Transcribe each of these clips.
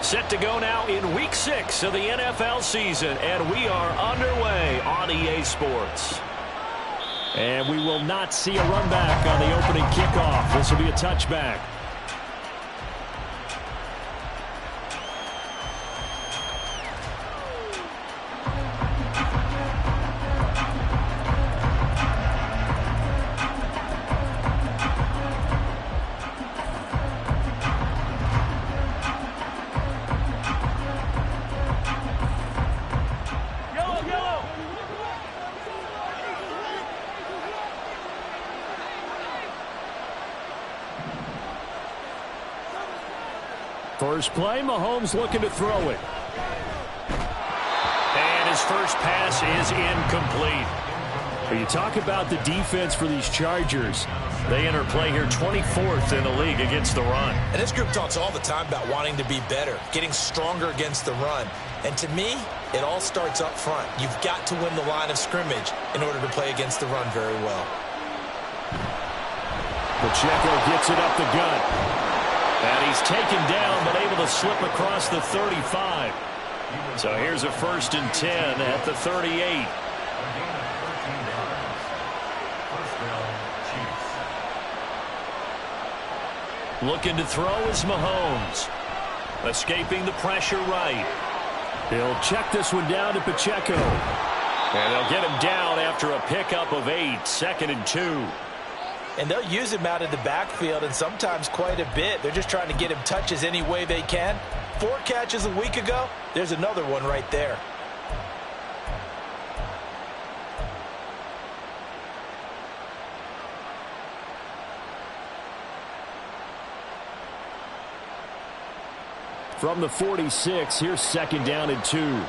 Set to go now in Week 6 of the NFL season, and we are underway on EA Sports. And we will not see a run back on the opening kickoff. This will be a touchback. First play, Mahomes looking to throw it. And his first pass is incomplete. When you talk about the defense for these Chargers, they enter play here 24th in the league against the run. And this group talks all the time about wanting to be better, getting stronger against the run. And to me, it all starts up front. You've got to win the line of scrimmage in order to play against the run very well. Pacheco gets it up the gut. And he's taken down, but able to slip across the 35. So here's a 1st and 10 at the 38. Looking to throw is Mahomes. Escaping the pressure right. He'll check this one down to Pacheco. And they'll get him down after a pickup of 8, 2nd and 2. And they'll use him out of the backfield, and sometimes quite a bit. They're just trying to get him touches any way they can. 4 catches a week ago. There's another one right there. From the 46, here's 2nd down and 2.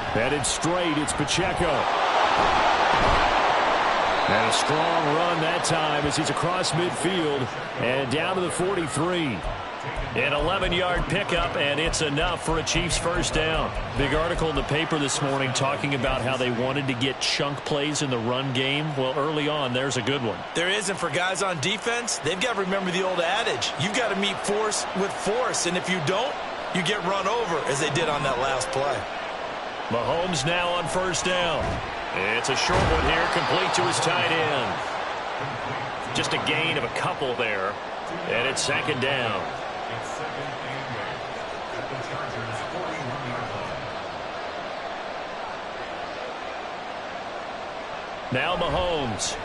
Headed straight, it's Pacheco. And a strong run that time as he's across midfield and down to the 43. An 11-yard pickup, and it's enough for a Chiefs first down. Big article in the paper this morning talking about how they wanted to get chunk plays in the run game. Well, early on, there's a good one. There is, and for guys on defense, they've got to remember the old adage. You've got to meet force with force, and if you don't, you get run over, as they did on that last play. Mahomes now on 1st down. It's a short one here, complete to his tight end. Just a gain of a couple there, and it's 2nd down. Now Mahomes.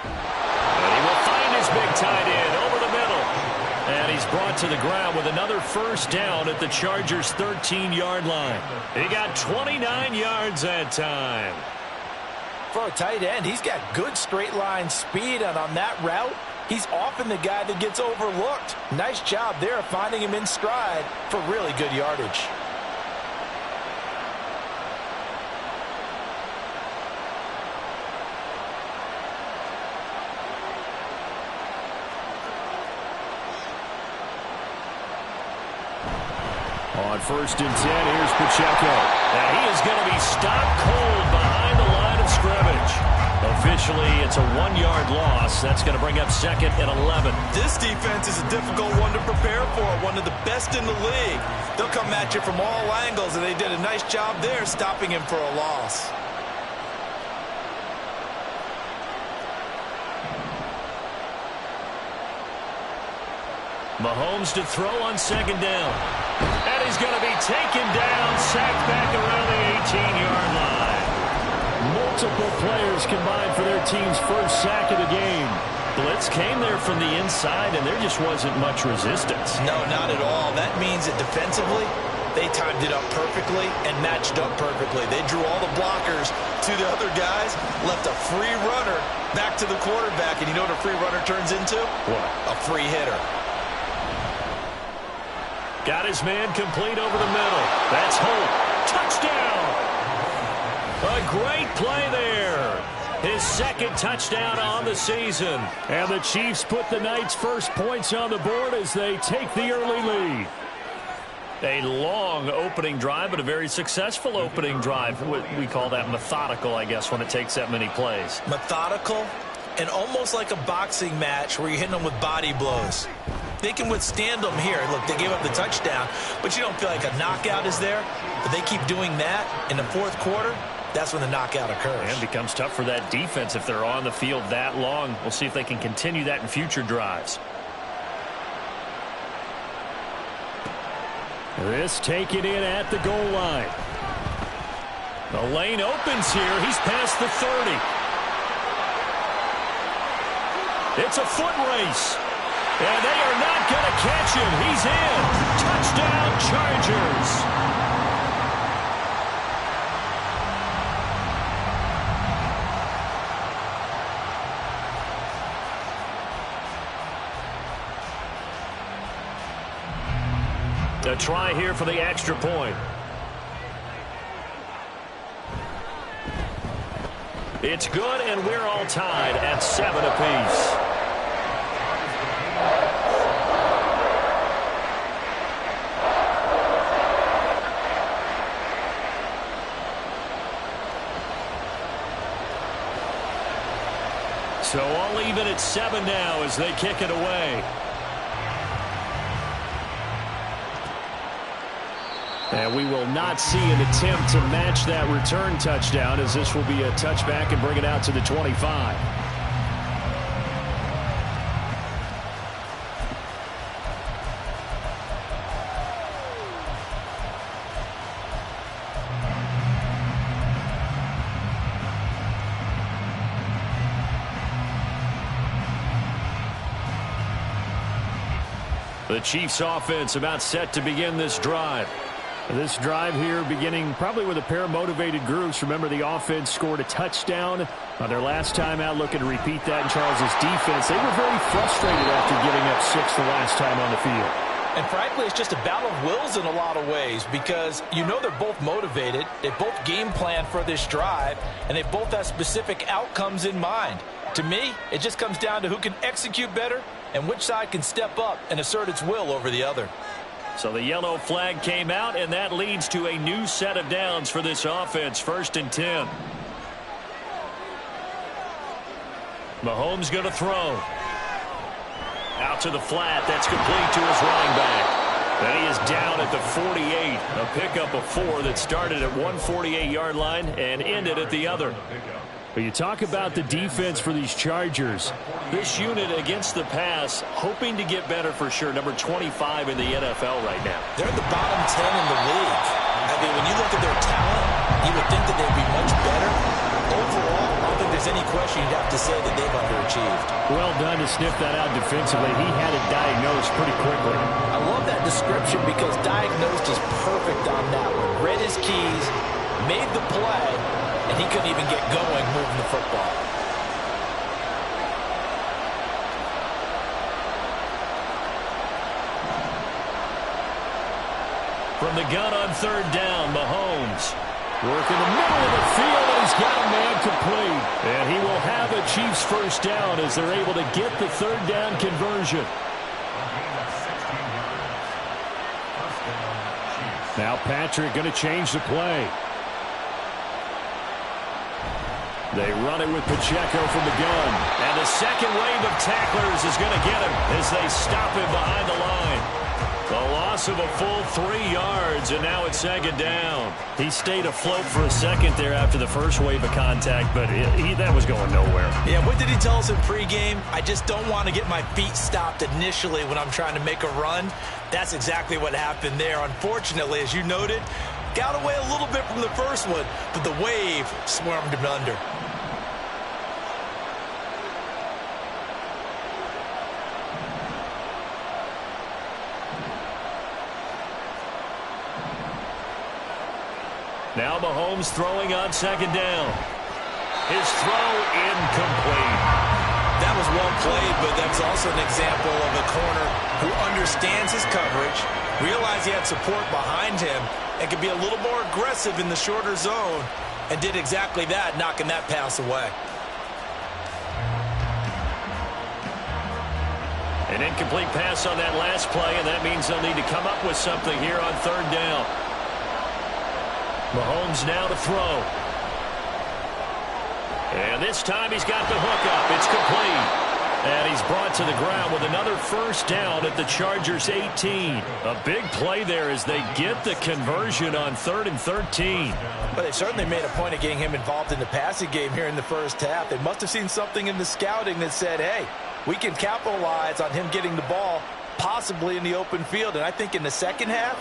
And he will find his big tight end over the middle. And he's brought to the ground with another 1st down at the Chargers' 13-yard line. He got 29 yards that time. For a tight end, he's got good straight-line speed, and on that route, he's often the guy that gets overlooked. Nice job there of finding him in stride for really good yardage. On 1st and 10, here's Pacheco. And he is going to be stopped cold behind the line of scrimmage. Officially, it's a 1-yard loss. That's going to bring up 2nd and 11. This defense is a difficult one to prepare for, one of the best in the league. They'll come at you from all angles, and they did a nice job there stopping him for a loss. Mahomes to throw on 2nd down. And he's going to be taken down, sacked back around the 18-yard line. Multiple players combined for their team's first sack of the game. Blitz came there from the inside, and there just wasn't much resistance. No, not at all. That means that defensively, they timed it up perfectly and matched up perfectly. They drew all the blockers to the other guys, left a free runner back to the quarterback, and you know what a free runner turns into? What? A free hitter. Got his man complete over the middle. That's Holt. Touchdown! A great play there. His 2nd touchdown on the season. And the Chiefs put the night's first points on the board as they take the early lead. A long opening drive, but a very successful opening drive. We call that methodical, I guess, when it takes that many plays. Methodical and almost like a boxing match where you're hitting them with body blows. They can withstand them here. Look, they gave up the touchdown, but you don't feel like a knockout is there. But they keep doing that in the fourth quarter. That's when the knockout occurs. And it becomes tough for that defense if they're on the field that long. We'll see if they can continue that in future drives. This taken in at the goal line. The lane opens here. He's past the 30. It's a foot race. And they are not going to catch him. He's in. Touchdown, Chargers. A try here for the extra point. It's good, and we're all tied at 7 apiece. So all even at 7 now as they kick it away. And we will not see an attempt to match that return touchdown, as this will be a touchback and bring it out to the 25. The Chiefs offense about set to begin this drive. This drive here beginning probably with a pair of motivated groups. Remember, the offense scored a touchdown on their last time out, looking to repeat that in Charles' defense. They were very frustrated after giving up 6 the last time on the field. And frankly, it's just a battle of wills in a lot of ways, because you know they're both motivated. They both game plan for this drive, and they both have specific outcomes in mind. To me, it just comes down to who can execute better and which side can step up and assert its will over the other. So the yellow flag came out, and that leads to a new set of downs for this offense. 1st and 10. Mahomes going to throw. Out to the flat. That's complete to his running back. And he is down at the 48. A pickup of 4 that started at 148-yard line and ended at the other. But you talk about the defense for these Chargers. This unit against the pass, hoping to get better for sure. Number 25 in the NFL right now. They're the bottom 10 in the league. I mean, when you look at their talent, you would think that they'd be much better. Overall, I don't think there's any question you'd have to say that they've underachieved. Well done to sniff that out defensively. He had it diagnosed pretty quickly. I love that description because diagnosed is perfect on that one. Read his keys, made the play, and he couldn't even get going moving the football. From the gun on 3rd down, Mahomes working the middle of the field, and he's got a man complete. And he will have a Chiefs 1st down as they're able to get the 3rd down conversion. Now Patrick going to change the play. They run it with Pacheco from the gun. And the second wave of tacklers is going to get him as they stop him behind the line. The loss of a full 3 yards, and now it's 2nd down. He stayed afloat for a second there after the first wave of contact, but that was going nowhere. Yeah, what did he tell us in pregame? I just don't want to get my feet stopped initially when I'm trying to make a run. That's exactly what happened there. Unfortunately, as you noted, got away a little bit from the first one, but the wave swarmed him under. Now Mahomes throwing on 2nd down. His throw incomplete. That was well played, but that's also an example of a corner who understands his coverage, realized he had support behind him, and could be a little more aggressive in the shorter zone, and did exactly that, knocking that pass away. And An incomplete pass on that last play, and that means they'll need to come up with something here on third down. Mahomes now to throw. And this time he's got the hook up. It's complete. And he's brought to the ground with another first down at the Chargers' 18. A big play there as they get the conversion on 3rd and 13. But they certainly made a point of getting him involved in the passing game here in the first half. They must have seen something in the scouting that said, hey, we can capitalize on him getting the ball possibly in the open field. And I think in the second half,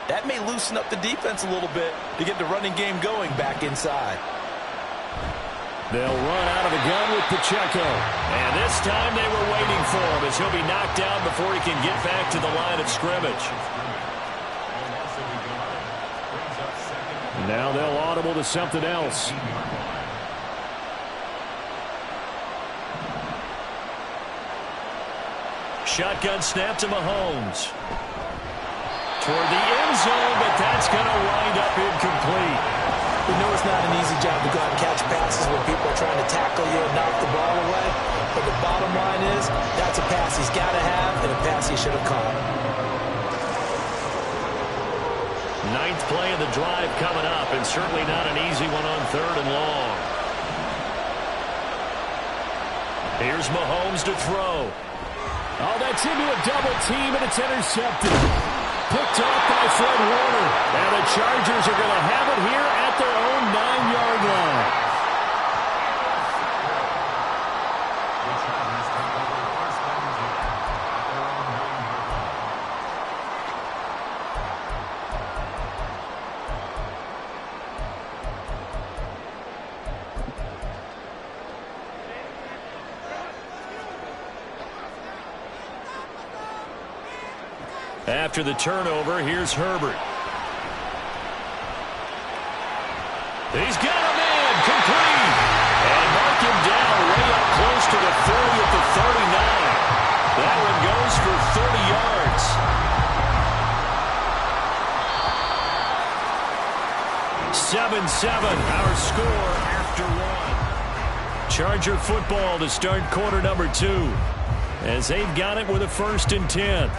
that may loosen up the defense a little bit to get the running game going back inside. They'll run out of the gun with Pacheco. And this time they were waiting for him as he'll be knocked down before he can get back to the line of scrimmage. Now they'll audible to something else. Shotgun snap to Mahomes. Toward the end zone, but that's going to wind up incomplete. We know it's not an easy job to go out and catch passes when people are trying to tackle you and knock the ball away. But the bottom line is, that's a pass he's got to have and a pass he should have caught. 9th play of the drive coming up, and certainly not an easy one on 3rd and long. Here's Mahomes to throw. Oh, that's into a double team, and it's intercepted. Picked off by Fred Warner. And the Chargers are going to have it here at their own 9-yard line. After the turnover, here's Herbert. He's got him in, complete. And mark him down way up close to the 30 at the 39. That one goes for 30 yards. 7-7, our score after one. Charger football to start quarter number 2. As they've got it with a 1st and 10.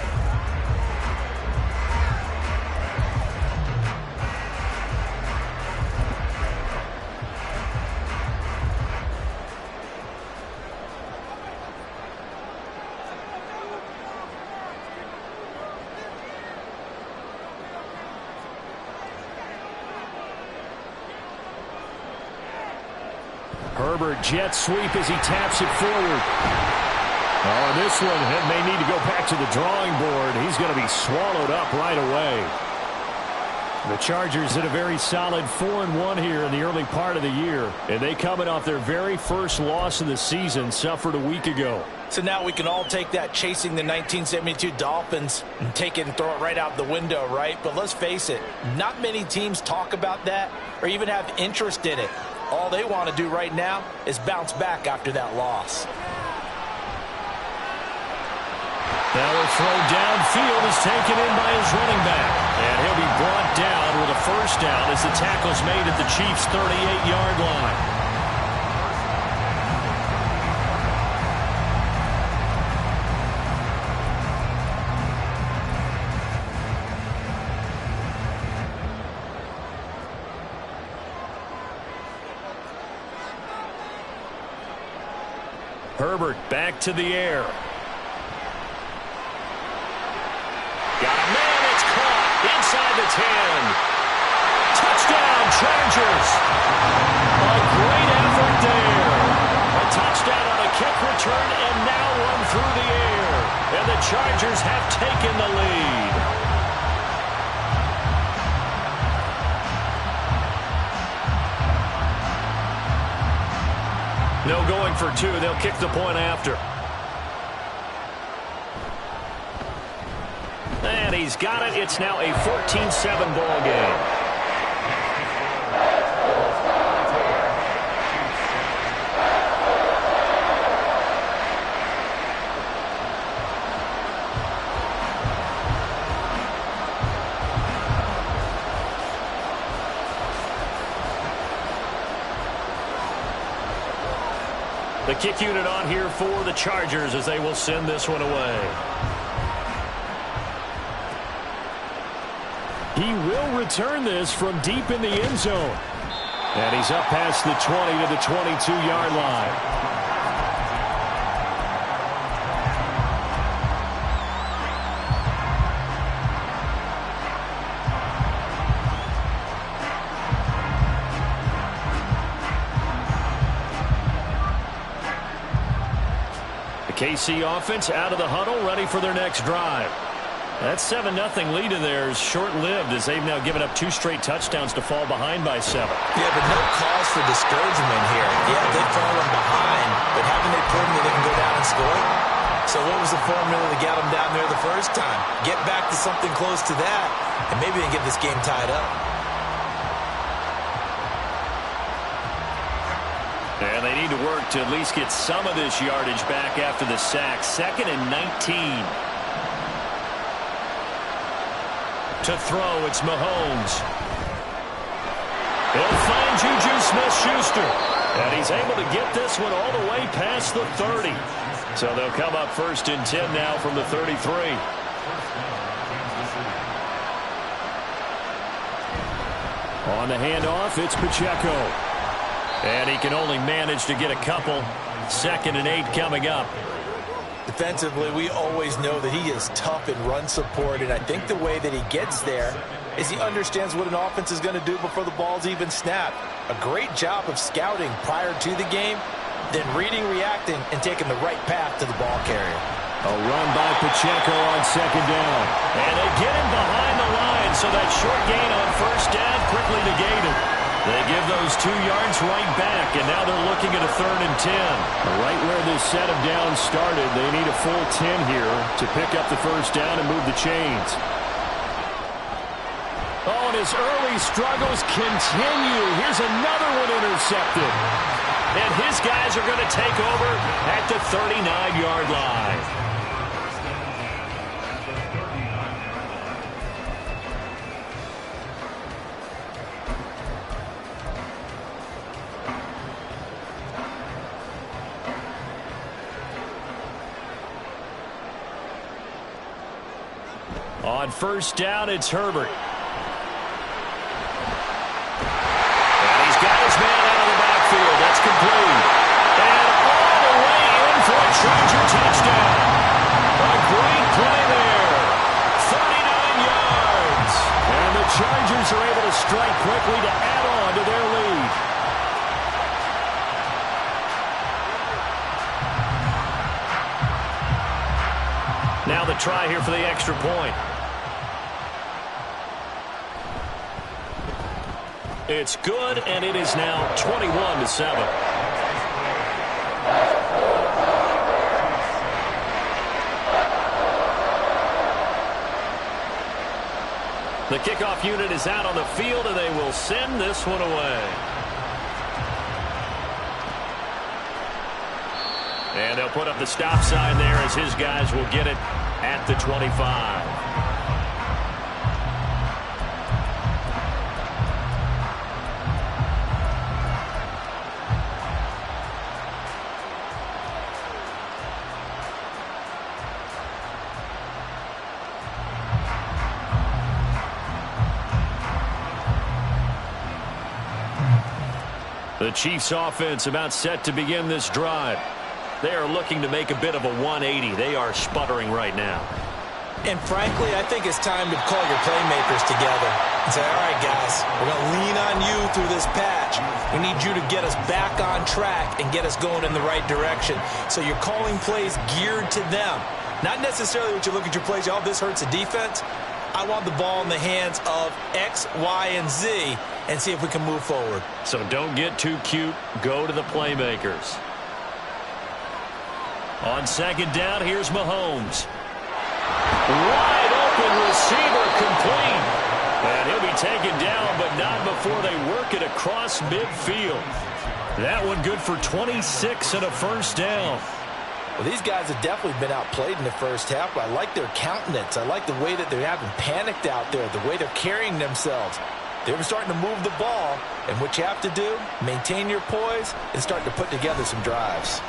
Herbert jet sweep as he taps it forward. Oh, this one may need to go back to the drawing board. He's going to be swallowed up right away. The Chargers did a very solid 4-1 here in the early part of the year. And they coming off their very first loss of the season, suffered a week ago. So now we can all take that chasing the 1972 Dolphins and take it and throw it right out the window, right? But let's face it, not many teams talk about that or even have interest in it. All they want to do right now is bounce back after that loss. Now a throw downfield is taken in by his running back. And he'll be brought down with a first down as the tackle's made at the Chiefs' 38-yard line. Herbert back to the air. Got a man, it's caught inside the 10. Touchdown, Chargers. A great effort there. A touchdown on a kick return and now one through the air. And the Chargers have taken the lead. No going for 2. They'll kick the point after. And he's got it. It's now a 14-7 ball game. The kick unit on here for the Chargers as they will send this one away. He will return this from deep in the end zone. And he's up past the 20 to the 22-yard line. KC offense out of the huddle, ready for their next drive. That 7-0 lead in there is short-lived as they've now given up 2 straight touchdowns to fall behind by 7. Yeah, but no cause for discouragement here. Yeah, they've fallen behind, but haven't they proven that they can go down and score? So what was the formula to get them down there the first time? Get back to something close to that, and maybe they get this game tied up. And they need to work to at least get some of this yardage back after the sack. 2nd and 19. To throw, it's Mahomes. He'll find Juju Smith-Schuster. And he's able to get this one all the way past the 30. So they'll come up 1st and 10 now from the 33. On the handoff, it's Pacheco. And he can only manage to get a couple. 2nd and 8 coming up. Defensively, we always know that he is tough in run support, and I think the way that he gets there is he understands what an offense is going to do before the ball's even snapped. A great job of scouting prior to the game, then reading, reacting, and taking the right path to the ball carrier. A run by Pacheco on 2nd down. And they get him behind the line, so that short gain on 1st down quickly negated. They give those 2 yards right back, and now they're looking at a 3rd and 10. Right where this set of downs started, they need a full 10 here to pick up the 1st down and move the chains. Oh, and his early struggles continue. Here's another one intercepted. And his guys are going to take over at the 39-yard line. On 1st down, it's Herbert. And he's got his man out of the backfield. That's complete. And all the way in for a Charger touchdown. A great play there. 39 yards. And the Chargers are able to strike quickly to add on to their lead. Now the try here for the extra point. It's good, and it is now 21-7. The kickoff unit is out on the field, and they will send this one away. And they'll put up the stop sign there as his guys will get it at the 25. The Chiefs offense about set to begin this drive. They are looking to make a bit of a 180. They are sputtering right now. And frankly, I think it's time to call your playmakers together and say, all right, guys, we're going to lean on you through this patch. We need you to get us back on track and get us going in the right direction. So you're calling plays geared to them. Not necessarily what you look at your plays, oh, this hurts the defense. I want the ball in the hands of X, Y, and Z and see if we can move forward. So don't get too cute. Go to the playmakers. On 2nd down, here's Mahomes. Wide open receiver complete. And he'll be taken down, but not before they work it across midfield. That one good for 26 and a 1st down. Well, these guys have definitely been outplayed in the first half, but I like their countenance. I like the way that they haven't panicked out there, the way they're carrying themselves. They're starting to move the ball, and what you have to do, maintain your poise and start to put together some drives.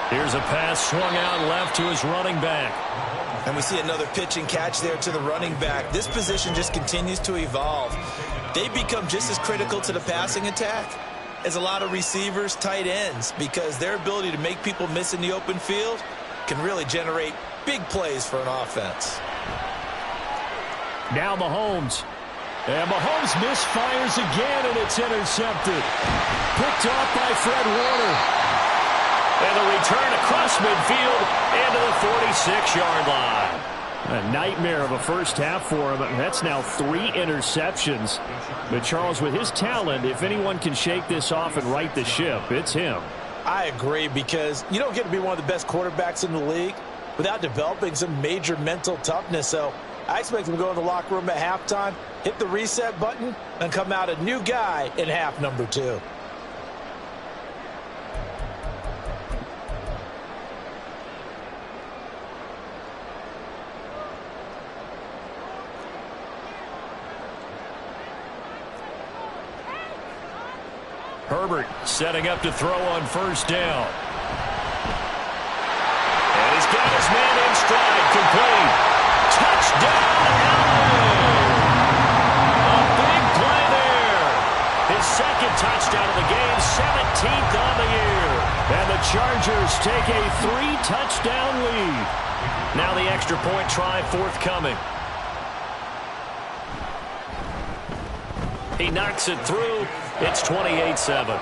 Here's a pass swung out left to his running back. And we see another pitch and catch there to the running back. This position just continues to evolve. They become just as critical to the passing attack as a lot of receivers, tight ends, because their ability to make people miss in the open field can really generate big plays for an offense. Now Mahomes. And Mahomes misfires again, and it's intercepted. Picked off by Fred Warner. And the return across midfield into the 46-yard line. A nightmare of a first half for him. That's now 3 interceptions. But Charles, with his talent, if anyone can shake this off and right the ship, it's him. I agree, because you don't get to be one of the best quarterbacks in the league without developing some major mental toughness. So I expect him to go in the locker room at halftime, hit the reset button, and come out a new guy in half number 2. Herbert setting up to throw on first down. And he's got his man in stride, complete. Touchdown, Allen! A big play there. His second touchdown of the game, 17th on the year. And the Chargers take a 3-touchdown lead. Now the extra point try forthcoming. He knocks it through. It's 28-7.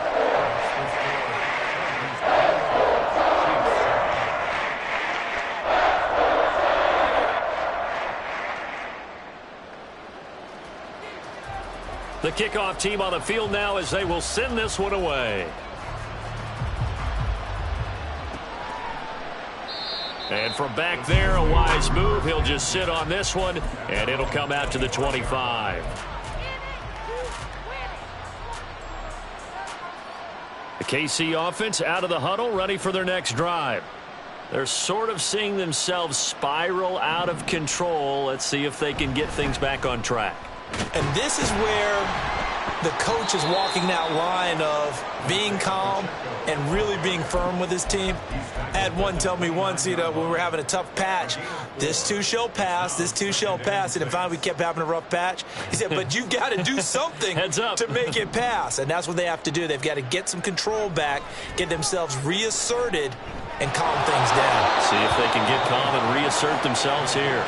The kickoff team on the field now as they will send this one away. And from back there, a wise move. He'll just sit on this one, and it'll come out to the 25. The KC offense out of the huddle, ready for their next drive. They're sort of seeing themselves spiral out of control. Let's see if they can get things back on track. And this is where the coach is walking that line of being calm and really being firm with his team. I had one tell me once, when we were having a tough patch, this too shall pass, this too shall pass. And finally we kept having a rough patch. He said, but you've got to do something to make it pass. And that's what they have to do. They've got to get some control back, get themselves reasserted, and calm things down. See if they can get calm and reassert themselves here.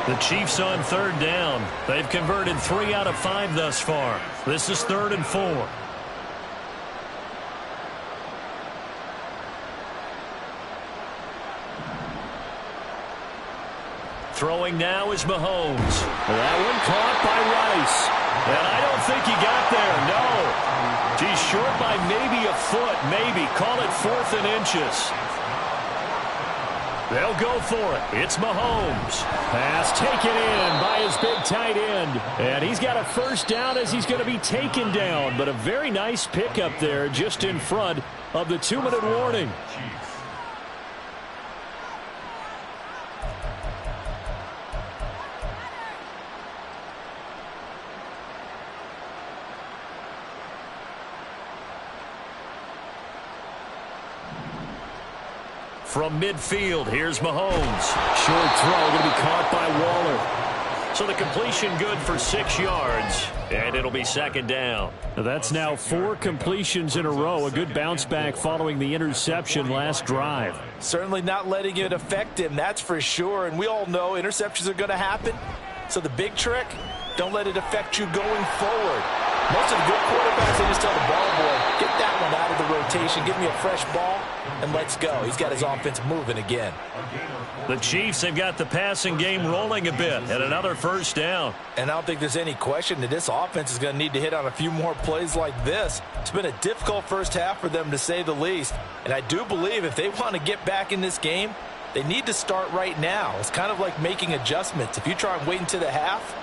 The Chiefs on 3rd down. They've converted 3 out of 5 thus far. This is 3rd and 4. Throwing now is Mahomes. That one caught by Rice. And I don't think he got there, no. He's short by maybe a foot, maybe. Call it 4th and inches. They'll go for it. It's Mahomes. Pass taken in by his big tight end. And he's got a first down as he's going to be taken down. But a very nice pickup there just in front of the 2-minute warning. From midfield, here's Mahomes. Short throw, going to be caught by Waller. So the completion good for 6 yards, and it'll be 2nd down. That's now 4 completions in a row. A good bounce back following the interception last drive. Certainly not letting it affect him, that's for sure. And we all know interceptions are going to happen. So the big trick, don't let it affect you going forward. Most of the good quarterbacks, they just tell the ball boy, get that one out of the rotation, give me a fresh ball, and let's go. He's got his offense moving again. The Chiefs have got the passing game rolling a bit, and another first down. And I don't think there's any question that this offense is going to need to hit on a few more plays like this. It's been a difficult first half for them, to say the least. And I do believe if they want to get back in this game, they need to start right now. It's kind of like making adjustments. If you try and wait until the half,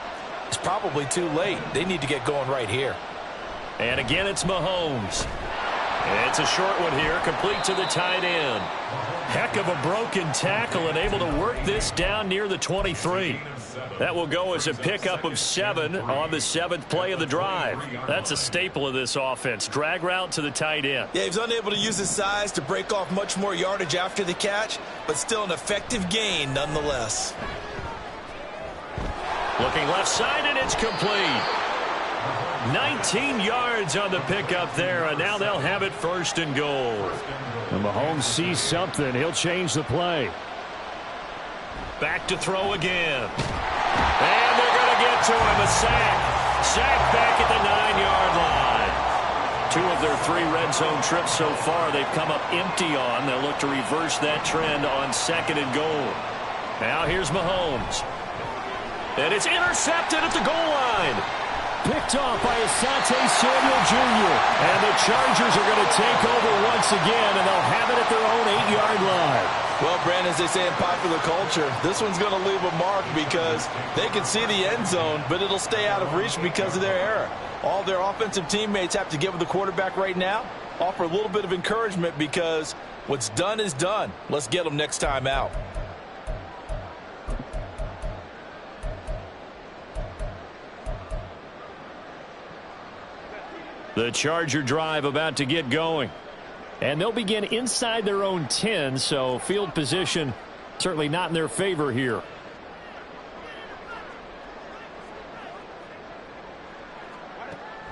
it's probably too late. They need to get going right here. And again, it's Mahomes. It's a short one here, complete to the tight end. Heck of a broken tackle and able to work this down near the 23. That will go as a pickup of 7 on the 7th play of the drive. That's a staple of this offense. Drag route to the tight end. Yeah, he was unable to use his size to break off much more yardage after the catch, but still an effective gain nonetheless. Looking left side, and it's complete. 19 yards on the pickup there, and now they'll have it 1st and goal. And Mahomes sees something. He'll change the play. Back to throw again. And they're going to get to him. A sack. Sack back at the 9-yard line. 2 of their 3 red zone trips so far they've come up empty on. They'll look to reverse that trend on 2nd and goal. Now here's Mahomes. And it's intercepted at the goal line. Picked off by Asante Samuel Jr. And the Chargers are going to take over once again, and they'll have it at their own 8-yard line. Well, Brandon, as they say in popular culture, this one's going to leave a mark because they can see the end zone, but it'll stay out of reach because of their error. All their offensive teammates have to give the quarterback right now, offer a little bit of encouragement because what's done is done. Let's get them next time out. The Charger drive about to get going. And they'll begin inside their own 10, so field position certainly not in their favor here.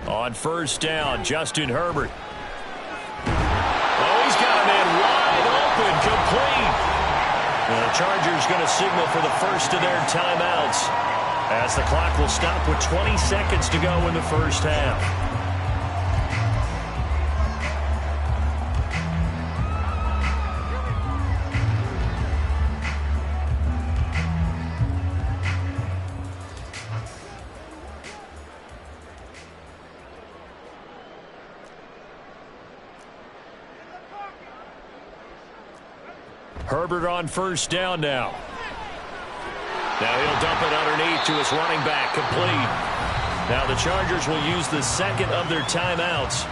On 1st down, Justin Herbert. Oh, he's got a man wide open, complete. And the Chargers going to signal for the first of their timeouts as the clock will stop with 20 seconds to go in the first half. Herbert on 1st down now. Now he'll dump it underneath to his running back, complete. Now the Chargers will use the 2nd of their timeouts.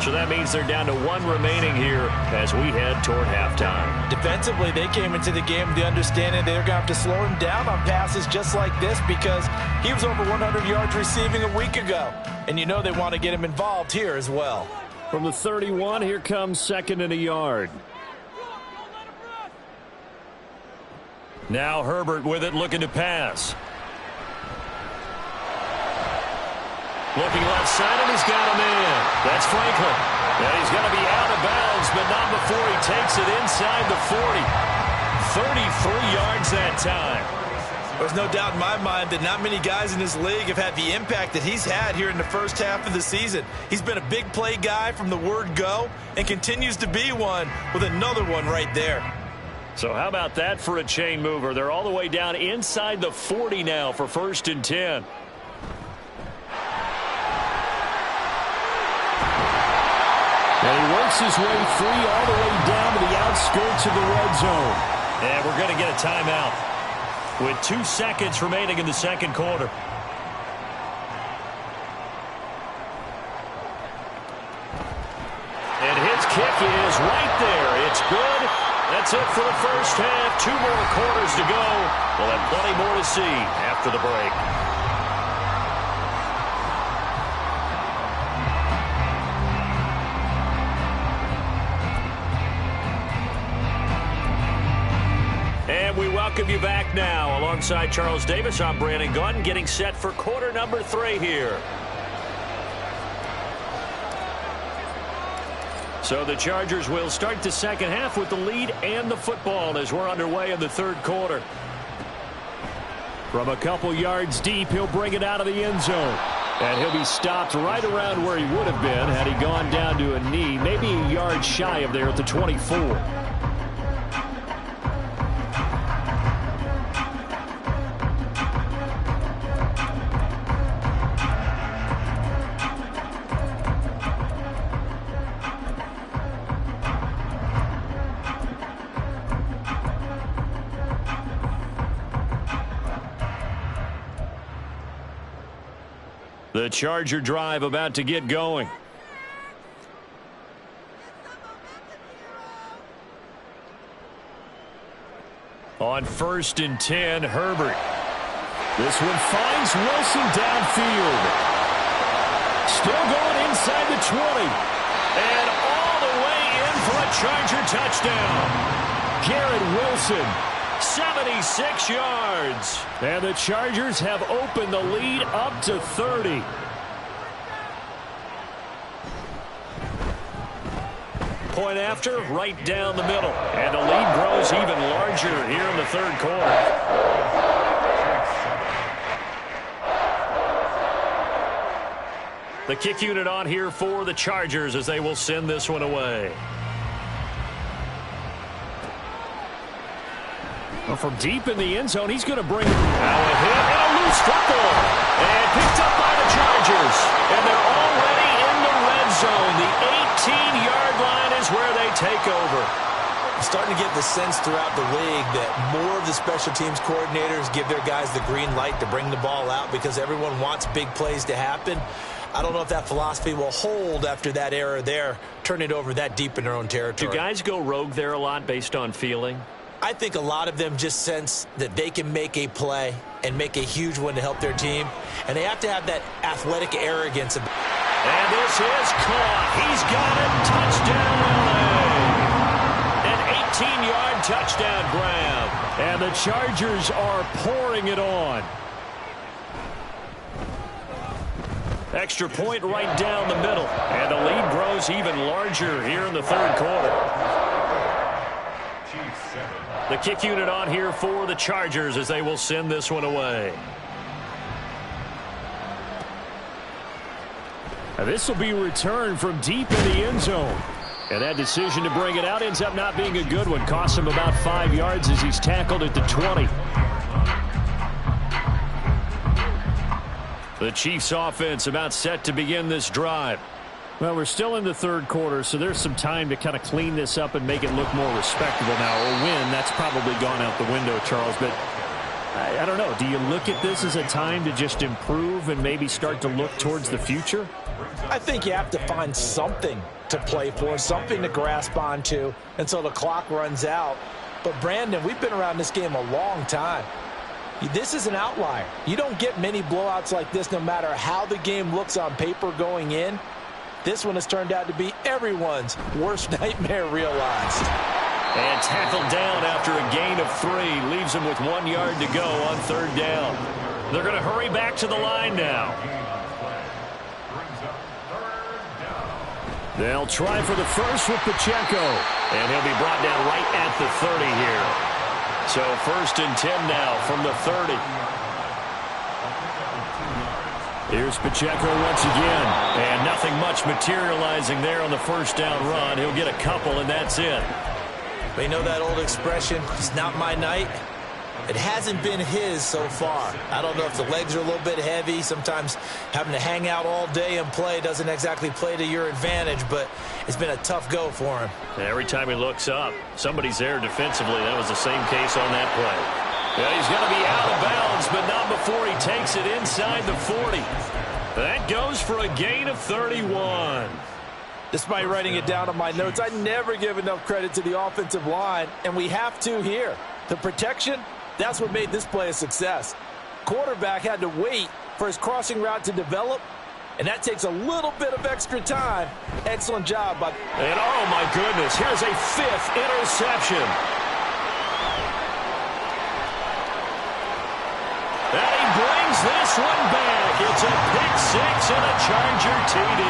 So that means they're down to 1 remaining here as we head toward halftime. Defensively, they came into the game with the understanding they're going to have to slow him down on passes just like this because he was over 100 yards receiving a week ago. And you know they want to get him involved here as well. From the 31, here comes 2nd and a yard. Now Herbert with it, looking to pass. Looking left side, and he's got a man. That's Franklin. And he's going to be out of bounds, but not before he takes it inside the 40. 33 yards that time. There's no doubt in my mind that not many guys in this league have had the impact that he's had here in the first half of the season. He's been a big play guy from the word go and continues to be one with another one right there. So how about that for a chain mover? They're all the way down inside the 40 now for 1st and 10. And he works his way free all the way down to the outskirts of the red zone. And we're going to get a timeout with 2 seconds remaining in the 2nd quarter. And his kick is right there. It's good. That's it for the first half. 2 more quarters to go. We'll have plenty more to see after the break. And we welcome you back now. Alongside Charles Davis, I'm Brandon Gaudin, getting set for quarter number 3 here. So the Chargers will start the 2nd half with the lead and the football as we're underway in the 3rd quarter. From a couple yards deep, he'll bring it out of the end zone. And he'll be stopped right around where he would have been had he gone down to a knee, maybe a yard shy of there at the 24. The Charger drive about to get going. On 1st and 10, Herbert. This one finds Wilson downfield. Still going inside the 20. And all the way in for a Charger touchdown. Garrett Wilson, 76 yards. And the Chargers have opened the lead up to 30. Point after, right down the middle. And the lead grows even larger here in the third quarter. The kick unit on here for the Chargers as they will send this one away. Well, from deep in the end zone, he's going to bring now a hit and a loose football. And picked up by the Chargers. And they're already in the red zone. The 18-yard line is where they take over. I'm starting to get the sense throughout the league that more of the special teams coordinators give their guys the green light to bring the ball out because everyone wants big plays to happen. I don't know if that philosophy will hold after that error there, turn it over that deep in their own territory. Do guys go rogue there a lot based on feeling? I think a lot of them just sense that they can make a play and make a huge one to help their team, and they have to have that athletic arrogance. And this is caught. He's got it. Touchdown, LA. An 18-yard touchdown grab. And the Chargers are pouring it on. Extra point right down the middle. And the lead grows even larger here in the third quarter. The kick unit on here for the Chargers as they will send this one away. Now this will be returned from deep in the end zone. And that decision to bring it out ends up not being a good one. Costs him about 5 yards as he's tackled at the 20. The Chiefs offense about set to begin this drive. Well, we're still in the third quarter, so there's some time to kind of clean this up and make it look more respectable now. A win, that's probably gone out the window, Charles. But I don't know. Do you look at this as a time to just improve and maybe start to look towards the future? I think you have to find something to play for, something to grasp onto until the clock runs out. But, Brandon, we've been around this game a long time. This is an outlier. You don't get many blowouts like this no matter how the game looks on paper going in. This one has turned out to be everyone's worst nightmare realized. And tackled down after a gain of 3. Leaves him with 1 yard to go on third down. They're going to hurry back to the line now. They'll try for the first with Pacheco. And he'll be brought down right at the 30 here. So 1st and 10 now from the 30. Here's Pacheco once again. And nothing much materializing there on the first down run. He'll get a couple, and that's it. They know that old expression, it's not my night. It hasn't been his so far. I don't know if the legs are a little bit heavy. Sometimes having to hang out all day and play doesn't exactly play to your advantage, but it's been a tough go for him. Every time he looks up, somebody's there defensively. That was the same case on that play. Yeah, he's going to be out of bounds, but not before he takes it inside the 40. That goes for a gain of 31. Despite writing it down on my notes, I never give enough credit to the offensive line, and we have to here. The protection, that's what made this play a success. Quarterback had to wait for his crossing route to develop, and that takes a little bit of extra time. Excellent job. And oh my goodness, here's a 5th interception. And he brings this one back. It's a pick 6 and a Charger TD.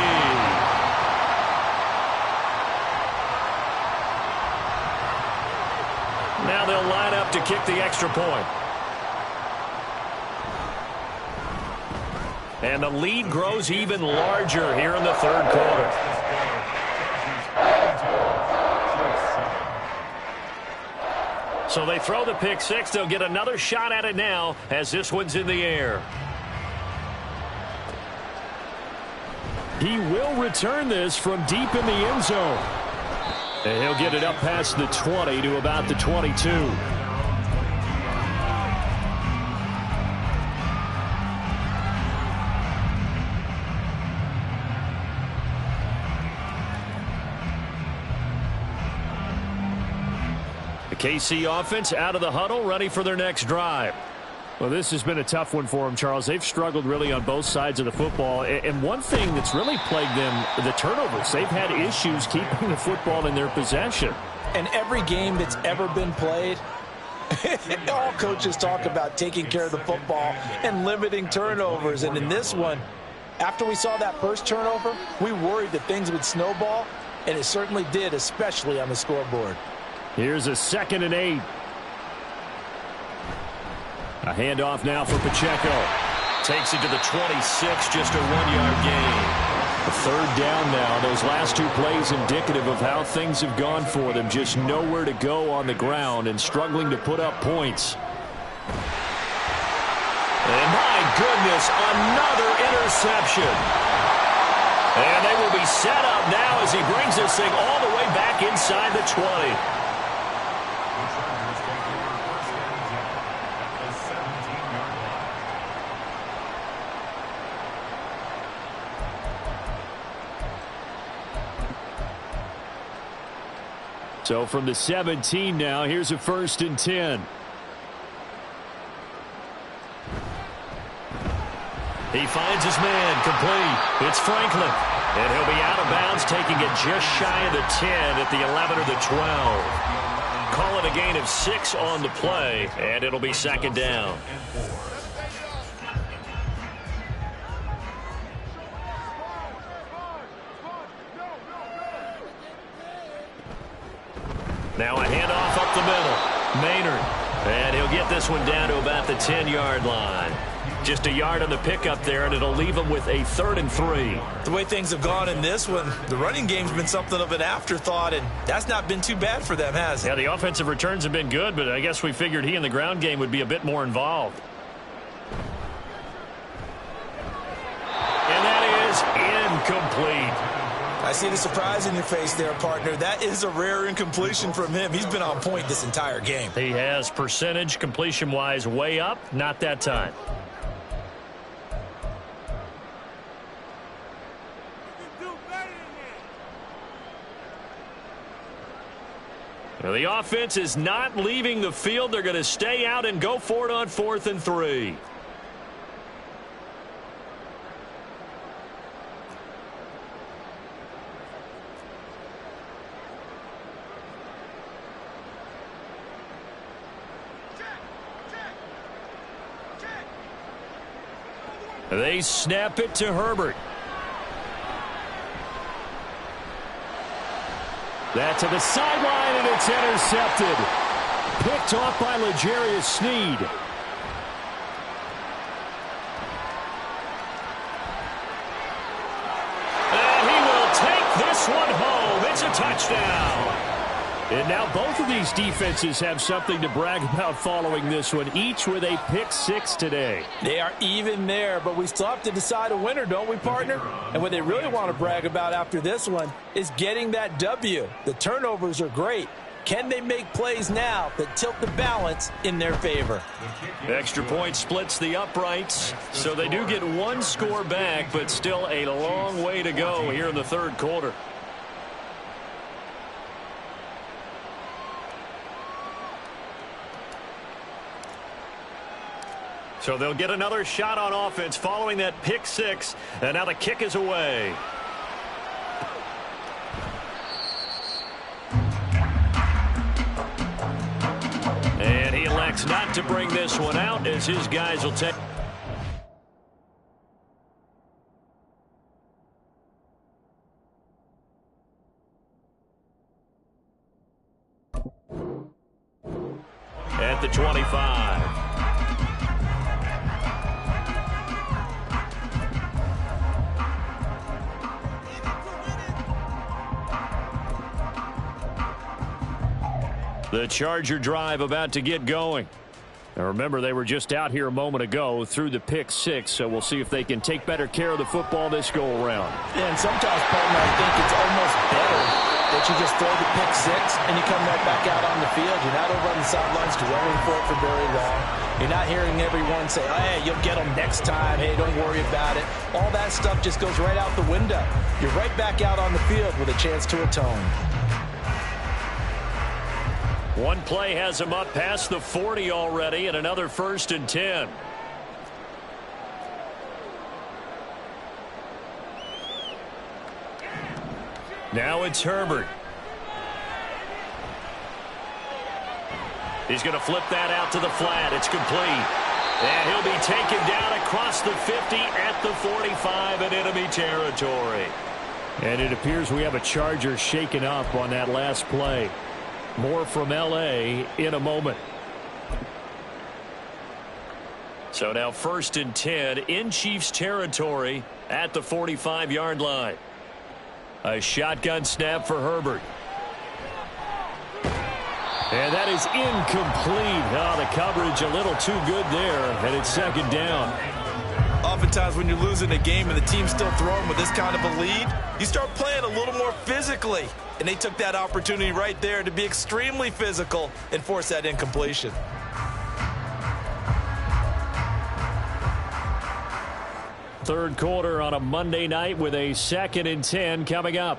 Now they'll line up to kick the extra point. And the lead grows even larger here in the third quarter. So they throw the pick 6. They'll get another shot at it now as this one's in the air. He will return this from deep in the end zone. And he'll get it up past the 20 to about the 22. The KC offense out of the huddle, ready for their next drive. Well, this has been a tough one for them, Charles. They've struggled really on both sides of the football. And one thing that's really plagued them, the turnovers. They've had issues keeping the football in their possession. And every game that's ever been played, all coaches talk about taking care of the football and limiting turnovers. And in this one, after we saw that first turnover, we worried that things would snowball, and it certainly did, especially on the scoreboard. Here's a 2nd and 8. A handoff now for Pacheco. Takes it to the 26, just a 1-yard gain. A 3rd down now. Those last 2 plays indicative of how things have gone for them. Just nowhere to go on the ground and struggling to put up points. And my goodness, another interception. And they will be set up now as he brings this thing all the way back inside the 20. So from the 17 now, here's a 1st and 10. He finds his man, complete. It's Franklin. And he'll be out of bounds, taking it just shy of the 10 at the 11 or the 12. Call it a gain of 6 on the play, and it'll be 2nd down. Now a handoff up the middle. Maynard. And he'll get this one down to about the 10-yard line. Just a yard on the pickup there, and it'll leave him with a 3rd and 3. The way things have gone in this one, the running game's been something of an afterthought, and that's not been too bad for them, has it? Yeah, the offensive returns have been good, but I guess we figured he in the ground game would be a bit more involved. And that is incomplete. I see the surprise in your face there, partner. That is a rare incompletion from him. He's been on point this entire game. He has percentage completion-wise way up, not that time. Well, the offense is not leaving the field. They're going to stay out and go for it on 4th and 3. They snap it to Herbert. That to the sideline, and it's intercepted. Picked off by L'Jarius Sneed. And he will take this one home. It's a touchdown. And now both of these defenses have something to brag about following this one, each with a pick 6 today. They are even there, but we still have to decide a winner, don't we, partner? And what they really want to brag about after this one is getting that W. The turnovers are great. Can they make plays now that tilt the balance in their favor? Extra point splits the uprights, so they do get one score back, but still a long way to go here in the 3rd quarter. So they'll get another shot on offense following that pick 6, and now the kick is away. And he elects not to bring this one out as his guys will take. At the 25. The Charger drive about to get going. Now remember, they were just out here a moment ago through the pick 6, so we'll see if they can take better care of the football this go-around. Yeah, and sometimes, partner, I think it's almost better that you just throw the pick 6 and you come right back out on the field. You're not over on the sidelines dwelling for it for very long. You're not hearing everyone say, oh, hey, you'll get them next time. Hey, don't worry about it. All that stuff just goes right out the window. You're right back out on the field with a chance to atone. One play has him up past the 40 already, and another 1st and 10. Now it's Herbert. He's going to flip that out to the flat. It's complete. And he'll be taken down across the 50 at the 45 in enemy territory. And it appears we have a Charger shaken up on that last play. More from L.A. in a moment. So now 1st and 10 in Chiefs territory at the 45-yard line. A shotgun snap for Herbert. And that is incomplete. Oh, the coverage a little too good there, and it's 2nd down. Oftentimes when you're losing a game and the team's still throwing with this kind of a lead, you start playing a little more physically. And they took that opportunity right there to be extremely physical and force that incompletion. Third quarter on a Monday night with a 2nd and 10 coming up.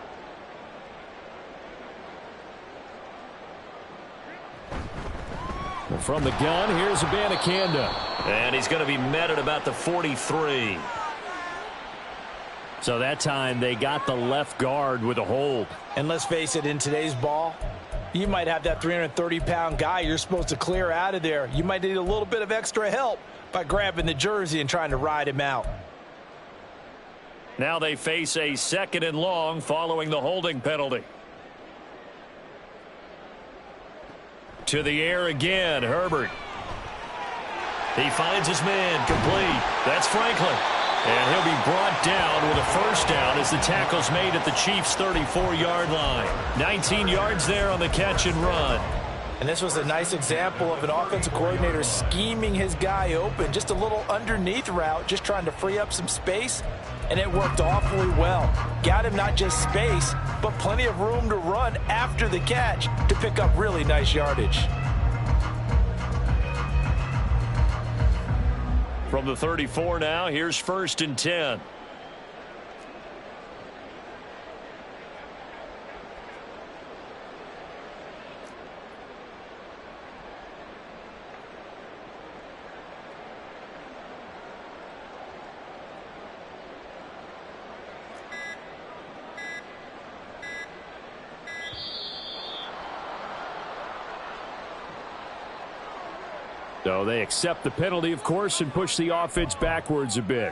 From the gun, here's Abanikanda. And he's going to be met at about the 43. So that time they got the left guard with a hold. And let's face it, in today's ball, you might have that 330-pound guy you're supposed to clear out of there. You might need a little bit of extra help by grabbing the jersey and trying to ride him out. Now they face a 2nd and long following the holding penalty. To the air again, Herbert. He finds his man, complete. That's Franklin. And he'll be brought down with a 1st down as the tackle's made at the Chiefs' 34-yard line. 19 yards there on the catch and run. And this was a nice example of an offensive coordinator scheming his guy open. Just a little underneath route, just trying to free up some space. And it worked awfully well. Got him not just space, but plenty of room to run after the catch to pick up really nice yardage. From the 34 now, here's 1st and 10. So they accept the penalty, of course, and push the offense backwards a bit.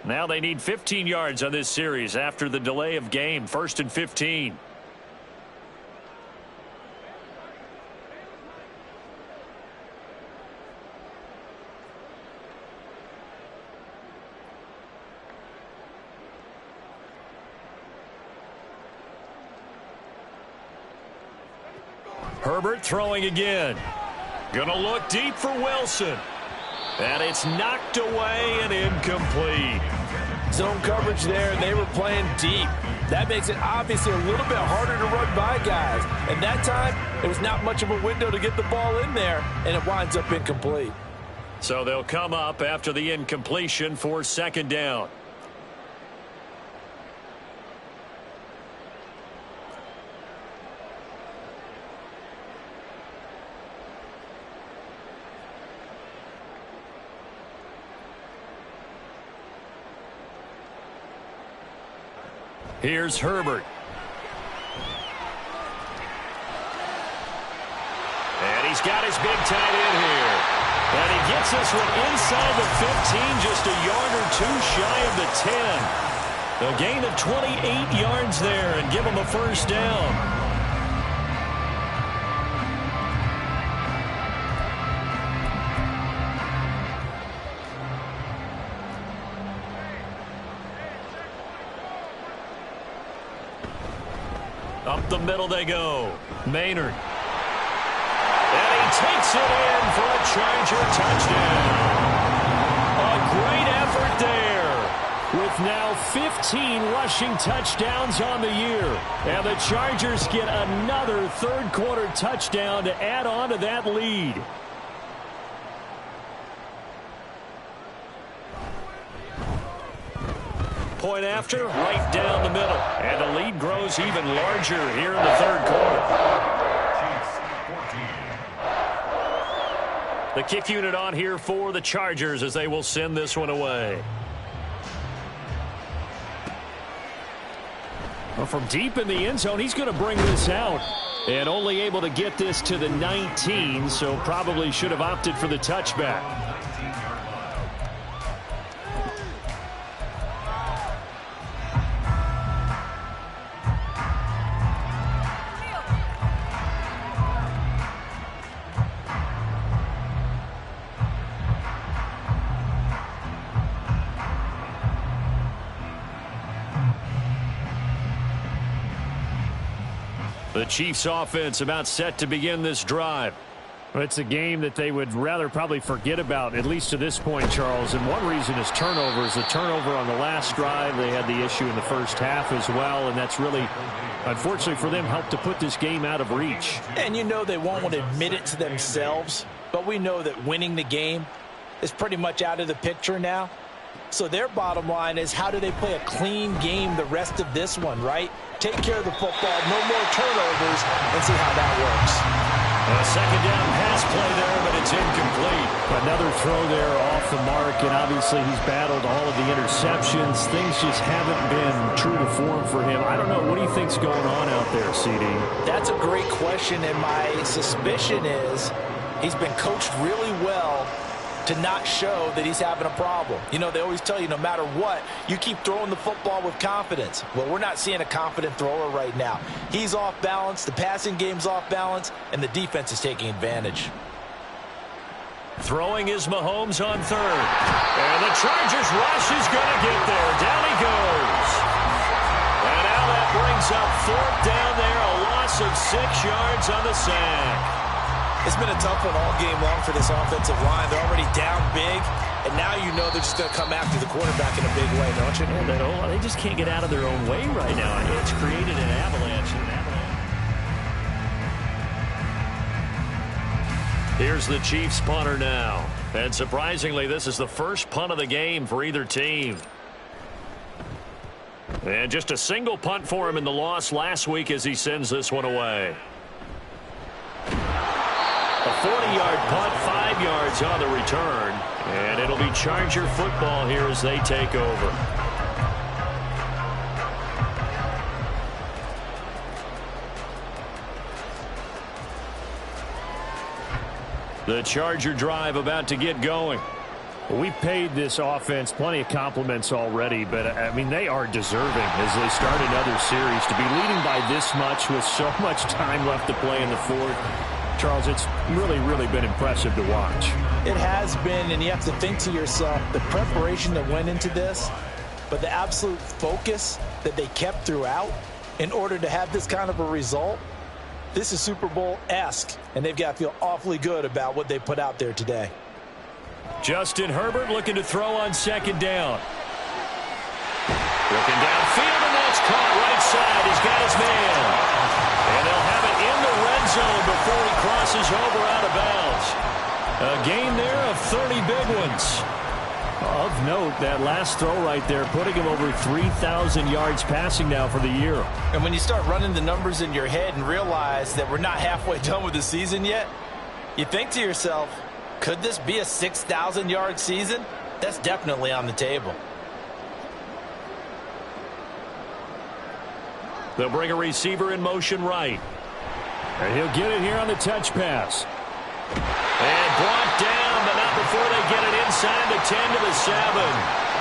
Now they need 15 yards on this series after the delay of game. 1st and 15. Herbert throwing again. Gonna look deep for Wilson. And it's knocked away and incomplete. Zone coverage there, and they were playing deep. That makes it obviously a little bit harder to run by guys. And that time, there was not much of a window to get the ball in there, and it winds up incomplete. So they'll come up after the incompletion for 2nd down. Here's Herbert. And he's got his big tight end here. And he gets this one inside the 15, just a yard or two shy of the 10. A gain of 28 yards there and give him a 1st down. Up the middle they go. Maynard. And he takes it in for a Charger touchdown. A great effort there. With now 15 rushing touchdowns on the year. And the Chargers get another 3rd quarter touchdown to add on to that lead. point after, right down the middle. And the lead grows even larger here in the third quarter. The kick unit on here for the Chargers as they will send this one away. Well, from deep in the end zone, he's going to bring this out. And only able to get this to the 19, so probably should have opted for the touchback. The Chiefs offense about set to begin this drive. Well, it's a game that they would rather probably forget about, at least to this point, Charles. And one reason is turnovers. The turnover on the last drive, they had the issue in the first half as well. And that's really, unfortunately for them, helped to put this game out of reach. And you know they won't want to admit it to themselves. But we know that winning the game is pretty much out of the picture now. So their bottom line is, how do they play a clean game the rest of this one, right? Take care of the football, no more turnovers, and see how that works. A second down pass play there, but it's incomplete. Another throw there off the mark, and obviously he's battled all of the interceptions. Things just haven't been true to form for him. I don't know. What do you think's going on out there, CD? That's a great question, and my suspicion is he's been coached really well to not show that he's having a problem. You know, they always tell you no matter what, you keep throwing the football with confidence. Well, we're not seeing a confident thrower right now. He's off balance, the passing game's off balance, and the defense is taking advantage. Throwing is Mahomes on third. And the Chargers rush is going to get there. Down he goes. And now that brings up fourth down there, a loss of 6 yards on the sack. It's been a tough one all game long for this offensive line. They're already down big, and now you know they're just going to come after the quarterback in a big way, don't you? Yeah, they just can't get out of their own way right now. It's created an avalanche. Here's the Chiefs punter now. And surprisingly, this is the first punt of the game for either team. And just a single punt for him in the loss last week as he sends this one away. A 40-yard punt, 5 yards on the return. And it'll be Charger football here as they take over. The Charger drive about to get going. We've paid this offense plenty of compliments already, but, I mean, they are deserving as they start another series. To be leading by this much with so much time left to play in the fourth, Charles, it's really, really been impressive to watch. It has been, and you have to think to yourself, the preparation that went into this, but the absolute focus that they kept throughout in order to have this kind of a result. This is Super Bowl-esque, and they've got to feel awfully good about what they put out there today. Justin Herbert looking to throw on second down. Looking downfield, and that's caught right side. He's got his man. And they'll have it in the red zone before he crosses over out of bounds. A gain there of 30 big ones. Of note, that last throw right there, putting him over 3,000 yards passing now for the year. And when you start running the numbers in your head and realize that we're not halfway done with the season yet, you think to yourself, could this be a 6,000-yard season? That's definitely on the table. They'll bring a receiver in motion right. And he'll get it here on the touch pass. And brought down, but not before they get it inside the 10 to the 7.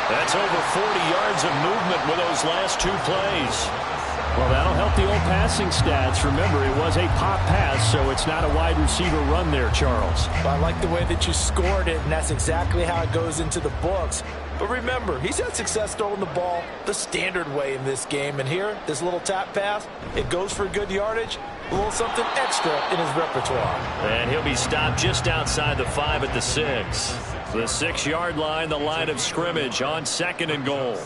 That's over 40 yards of movement with those last 2 plays. Well, that'll help the old passing stats. Remember, it was a pop pass, so it's not a wide receiver run there, Charles. I like the way that you scored it, and that's exactly how it goes into the books. But remember, he's had success throwing the ball the standard way in this game. And here, this little tap pass, it goes for good yardage, a little something extra in his repertoire. And he'll be stopped just outside the 5 at the 6. The 6-yard line, the line of scrimmage on 2nd and goal.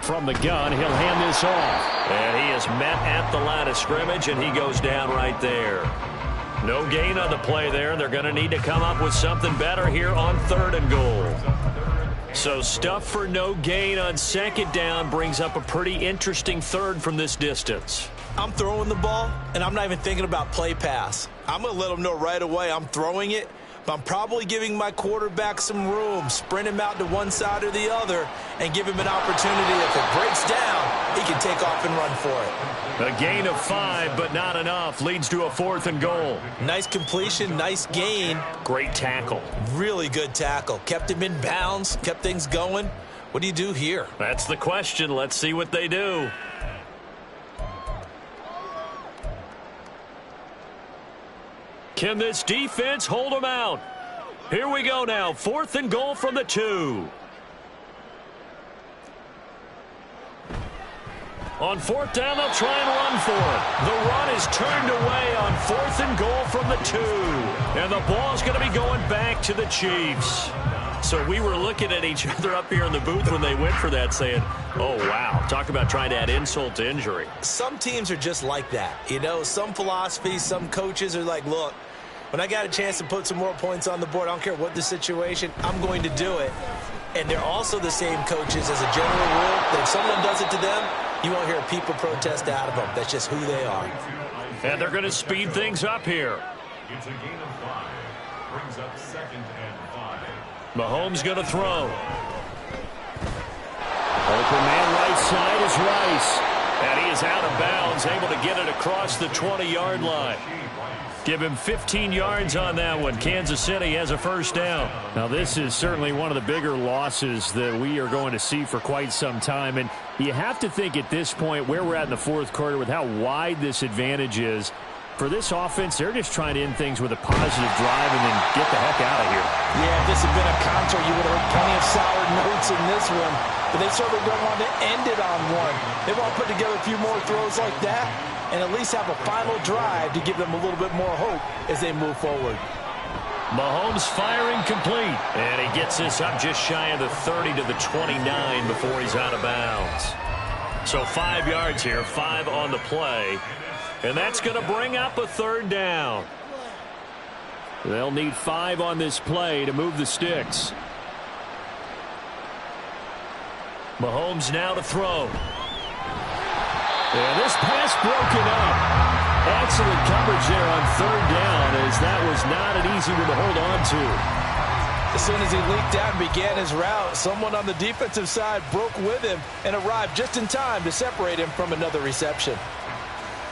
From the gun, he'll hand this off. And he is met at the line of scrimmage, and he goes down right there. No gain on the play there. They're going to need to come up with something better here on 3rd and goal. So stuff for no gain on 2nd down brings up a pretty interesting 3rd from this distance. I'm throwing the ball, and I'm not even thinking about play pass. I'm going to let them know right away I'm throwing it, but I'm probably giving my quarterback some room, sprint him out to one side or the other, and give him an opportunity. If it breaks down, he can take off and run for it. A gain of 5, but not enough. Leads to a 4th and goal. Nice completion, nice gain. Great tackle. Really good tackle. Kept him in bounds, kept things going. What do you do here? That's the question. Let's see what they do. Can this defense hold them out? Here we go now. 4th and goal from the 2. On 4th down, they'll try and run for it. The run is turned away on 4th and goal from the 2. And the ball's going to be going back to the Chiefs. So we were looking at each other up here in the booth when they went for that saying, oh, wow, talk about trying to add insult to injury. Some teams are just like that. You know, some philosophies, some coaches are like, look, when I got a chance to put some more points on the board, I don't care what the situation, I'm going to do it. And they're also the same coaches as a general rule that if someone does it to them, you won't hear people protest out of them. That's just who they are. And they're going to speed things up here. It's a gain of 5. Brings up 2nd and 5. Mahomes going to throw. Open man right side is Rice. And he is out of bounds, able to get it across the 20-yard line. Give him 15 yards on that one. Kansas City has a 1st down. Now, this is certainly one of the bigger losses that we are going to see for quite some time. And you have to think at this point where we're at in the 4th quarter with how wide this advantage is. For this offense, they're just trying to end things with a positive drive and then get the heck out of here. Yeah, if this had been a concert, you would have heard plenty of sour notes in this one. But they certainly don't want to end it on one. They want to put together a few more throws like that and at least have a final drive to give them a little bit more hope as they move forward. Mahomes firing complete. And he gets this up just shy of the 30 to the 29 before he's out of bounds. So 5 yards here, 5 on the play. And that's going to bring up a 3rd down. They'll need 5 on this play to move the sticks. Mahomes now to throw. And this pass broken up. Excellent coverage there on 3rd down, as that was not an easy one to hold on to. As soon as he leaked out and began his route, someone on the defensive side broke with him and arrived just in time to separate him from another reception.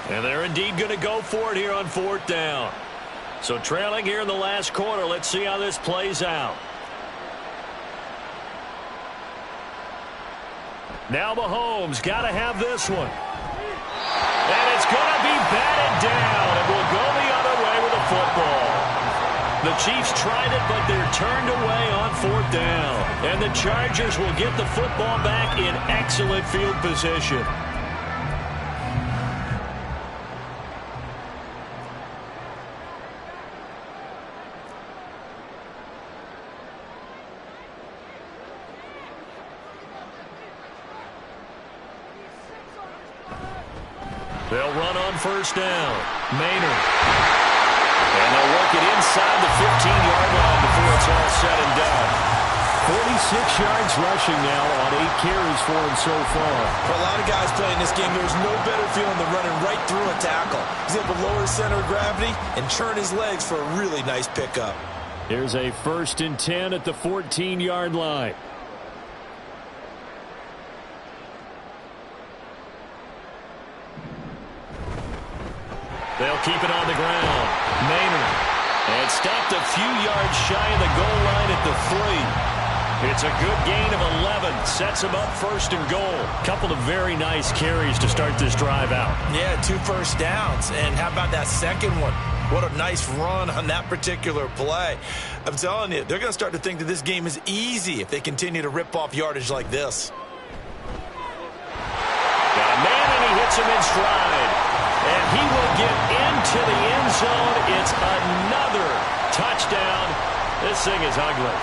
And they're indeed going to go for it here on 4th down. So trailing here in the last quarter, let's see how this plays out. Now Mahomes got to have this one. And it's going to be batted down, and will go the other way with the football. The Chiefs tried it, but they're turned away on 4th down. And the Chargers will get the football back in excellent field position. They'll run on 1st down. Maynard. And they'll work it inside the 15-yard line before it's all said and done. 46 yards rushing now on 8 carries for him so far. For a lot of guys playing this game, there's no better feeling than running right through a tackle. He's able to lower his center of gravity and churn his legs for a really nice pickup. Here's a 1st and 10 at the 14-yard line. They'll keep it on the ground. Maynard. And stopped a few yards shy of the goal line at the 3. It's a good gain of 11. Sets him up 1st and goal. Couple of very nice carries to start this drive out. Yeah, 2 first downs. And how about that second one? What a nice run on that particular play. I'm telling you, they're going to start to think that this game is easy if they continue to rip off yardage like this. Got a man, and he hits him in stride. And he will get into the end zone. It's another touchdown. This thing is ugly.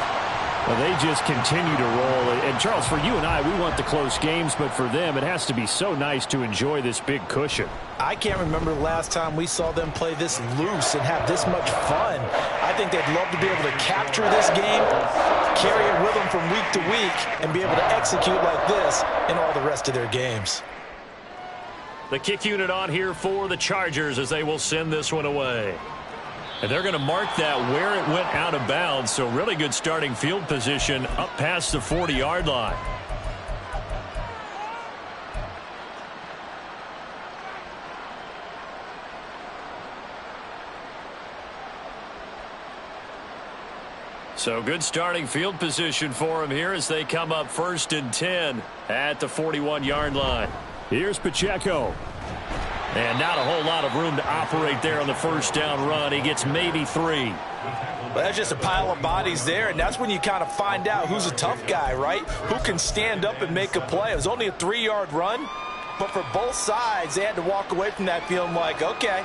Well, they just continue to roll. And, Charles, for you and I, we want the close games, but for them, it has to be so nice to enjoy this big cushion. I can't remember the last time we saw them play this loose and have this much fun. I think they'd love to be able to capture this game, carry it with them from week to week, and be able to execute like this in all the rest of their games. The kick unit on here for the Chargers as they will send this one away. And they're going to mark that where it went out of bounds, so really good starting field position up past the 40-yard line. So good starting field position for him here as they come up 1st and 10 at the 41-yard line. Here's Pacheco. And not a whole lot of room to operate there on the first down run. He gets maybe 3. Well, that's just a pile of bodies there, and that's when you kind of find out who's a tough guy, right? Who can stand up and make a play. It was only a 3-yard run, but for both sides, they had to walk away from that feeling like, okay,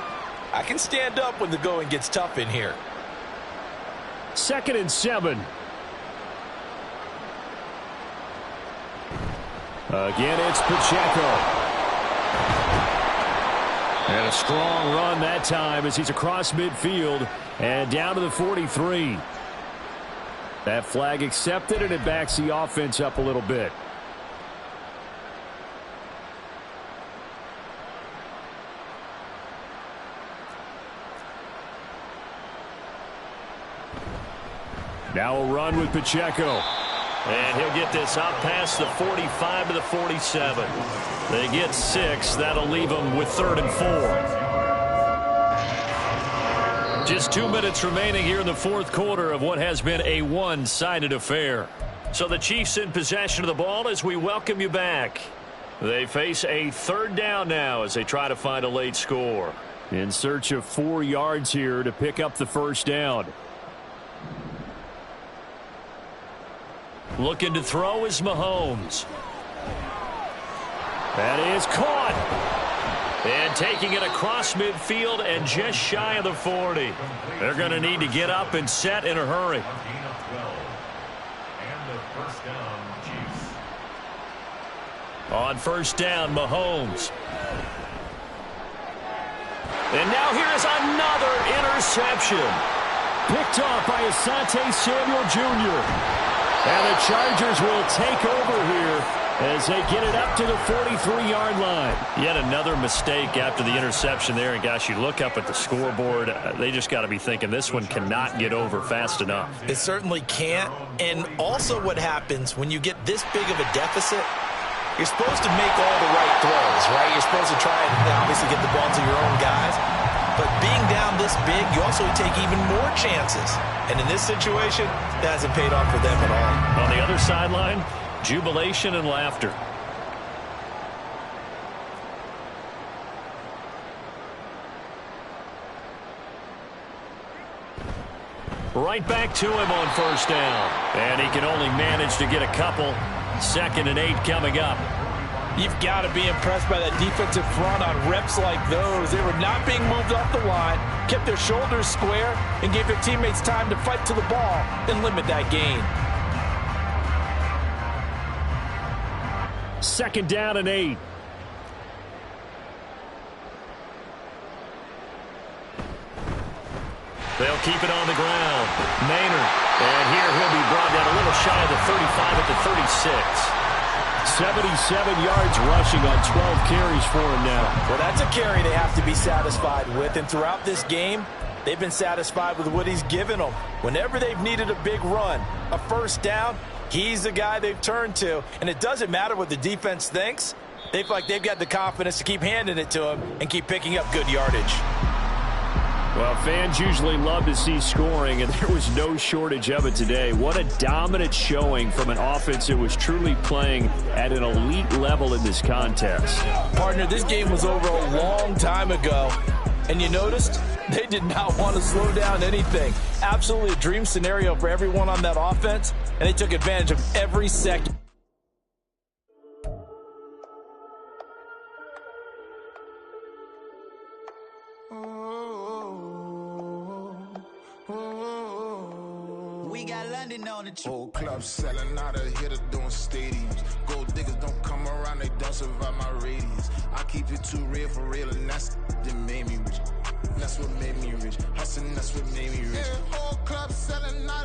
I can stand up when the going gets tough in here. 2nd and 7. Again, it's Pacheco. And a strong run that time as he's across midfield and down to the 43. That flag accepted, and it backs the offense up a little bit. Now a run with Pacheco. And he'll get this out past the 45 to the 47. They get 6. That'll leave them with 3rd and 4. Just 2 minutes remaining here in the 4th quarter of what has been a one-sided affair. So the Chiefs in possession of the ball as we welcome you back. They face a 3rd down now as they try to find a late score. In search of 4 yards here to pick up the 1st down. Looking to throw is Mahomes. That is caught. And taking it across midfield and just shy of the 40. They're going to need to get up and set in a hurry. On 1st down, Mahomes. And now here's another interception. Picked off by Asante Samuel Jr. And the Chargers will take over here as they get it up to the 43-yard line. Yet another mistake after the interception there. And, gosh, you look up at the scoreboard. They just got to be thinking this one cannot get over fast enough. It certainly can't. And also what happens when you get this big of a deficit, you're supposed to make all the right throws, right? You're supposed to try and obviously get the ball to your own guys. But being down this big, you also take even more chances. And in this situation, that hasn't paid off for them at all. On the other sideline, jubilation and laughter. Right back to him on 1st down. And he can only manage to get a couple. 2nd and 8 coming up. You've got to be impressed by that defensive front on reps like those. They were not being moved off the line, kept their shoulders square, and gave their teammates time to fight to the ball and limit that gain. 2nd down and 8. They'll keep it on the ground. Maynard. And here he'll be brought down a little shy of the 35 at the 36. 77 yards rushing on 12 carries for him now. Well, that's a carry they have to be satisfied with. And throughout this game, they've been satisfied with what he's given them. Whenever they've needed a big run, a 1st down, he's the guy they've turned to. And it doesn't matter what the defense thinks. They feel like they've got the confidence to keep handing it to him and keep picking up good yardage. Well, fans usually love to see scoring, and there was no shortage of it today. What a dominant showing from an offense that was truly playing at an elite level in this contest. Partner, this game was over a long time ago, and you noticed they did not want to slow down anything. Absolutely a dream scenario for everyone on that offense, and they took advantage of every second. we got London on the trip. Whole club selling out, a hitter doing stadiums. Gold diggers don't come around, they don't survive my radius. I keep it too real for real, and that's that made me rich. That's what made me rich. Hustling, that's what made me rich. Yeah, whole club selling out.